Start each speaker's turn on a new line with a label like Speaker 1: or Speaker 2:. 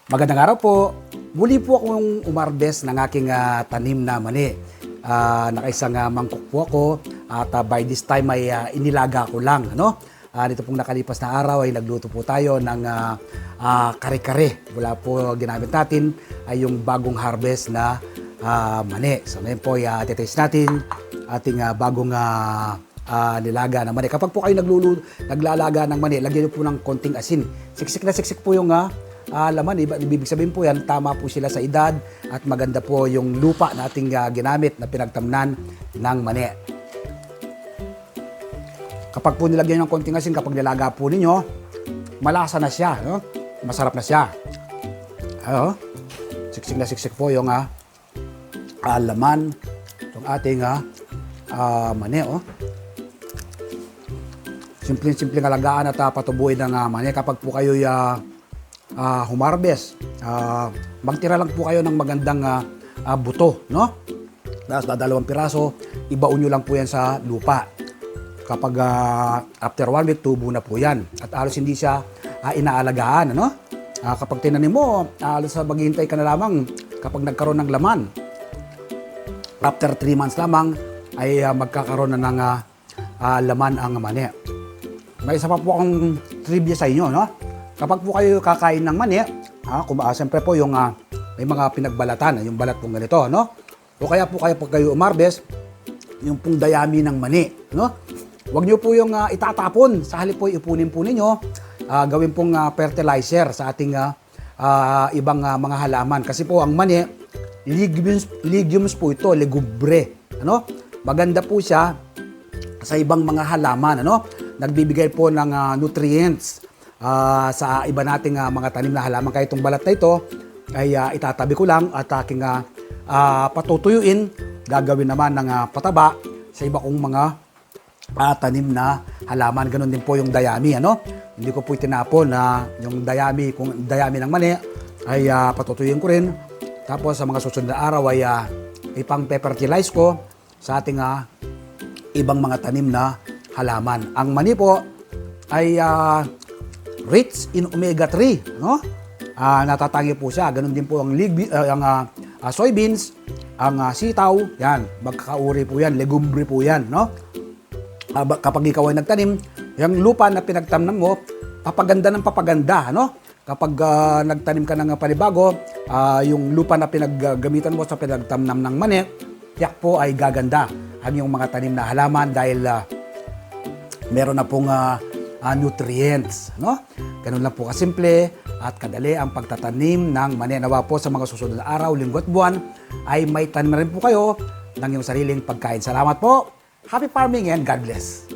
Speaker 1: Magandang araw po. Muli po akong umarbes ng aking tanim na mani. Nakaisang mangkok po ako at by this time ay inilaga ko lang. Dito pong nakalipas na araw ay nagluto po tayo ng kare-kare. Wala po ginamit natin ay yung bagong harvest na mani. So ngayon po titaste natin ating bagong nilaga ng mani. Kapag po kayo naglalaga ng mani, lagyan niyo po ng konting asin. Siksik na siksik po yung laman, ibig sabihin po yan, tama po sila sa edad at maganda po yung lupa na ating ginamit na pinagtamnan ng mani. Kapag po nilagyan ng konting asin, kapag nilaga po ninyo, malasa na siya, no? Masarap na siya. Siksik na siksik po yung laman ng ating mani. Simpleng-simpleng alagaan at patubuhin ng mani. Kapag po kayo humarbes, magtira lang po kayo ng magandang buto, no? Tapos 2 piraso, ibaon nyo lang po yan sa lupa. Kapag after 1 week, tubo na po yan. At halos hindi siya inaalagaan, ano? Kapag tinanim mo, halos maghihintay ka na lamang kapag nagkaroon ng laman. After 3 months lamang, ay magkakaroon na ng laman ang mani. May isa pa po akong trivia sa inyo, no? Kapag po kayo kakain ng mani, siyempre po yung may mga pinagbalatan, yung balat pong ganito, no? O kaya po kayo umarbes, yung pong dayami ng mani, no? Huwag nyo po yung itatapon, sa halip po ipunin po ninyo, gawin pong fertilizer sa ating ibang mga halaman. Kasi po ang mani, legumes po ito, legubre, ano? Maganda po siya sa ibang mga halaman, ano? Nagbibigay po ng nutrients sa iba nating mga tanim na halaman. Kaya itong balat na ito ay itatabi ko lang at aking patutuyuin. Gagawin naman ng pataba sa iba kong mga tanim na halaman. Ganon din po yung dayami, ano? Hindi ko po itinapon na yung dayami, kung dayami ng mani ay patutuyuin ko rin. Tapos sa mga susunod na araw ay ipang-fertilize ko sa ating ibang mga tanim na halaman. Ang mani po ay rich in omega-3, no? Natatangi po siya. Ganun din po ang soybeans, ang sitaw, yan, magkakauri po yan, legumbre po yan, no? Kapag ikaw ay nagtanim, yung lupa na pinagtamnan mo, papaganda ng papaganda, no? Kapag nagtanim ka ng panibago, yung lupa na pinaggamitan mo sa pinagtamnan ng mani, tiyak po ay gaganda ang yung mga tanim na halaman dahil meron na pong nutrients, no? Ganun lang po kasimple at kadali ang pagtatanim ng mani. Nawa po sa mga susunod na araw, linggo at buwan ay may tanim na rin po kayo ng iyong sariling pagkain. Salamat po. Happy farming and God bless.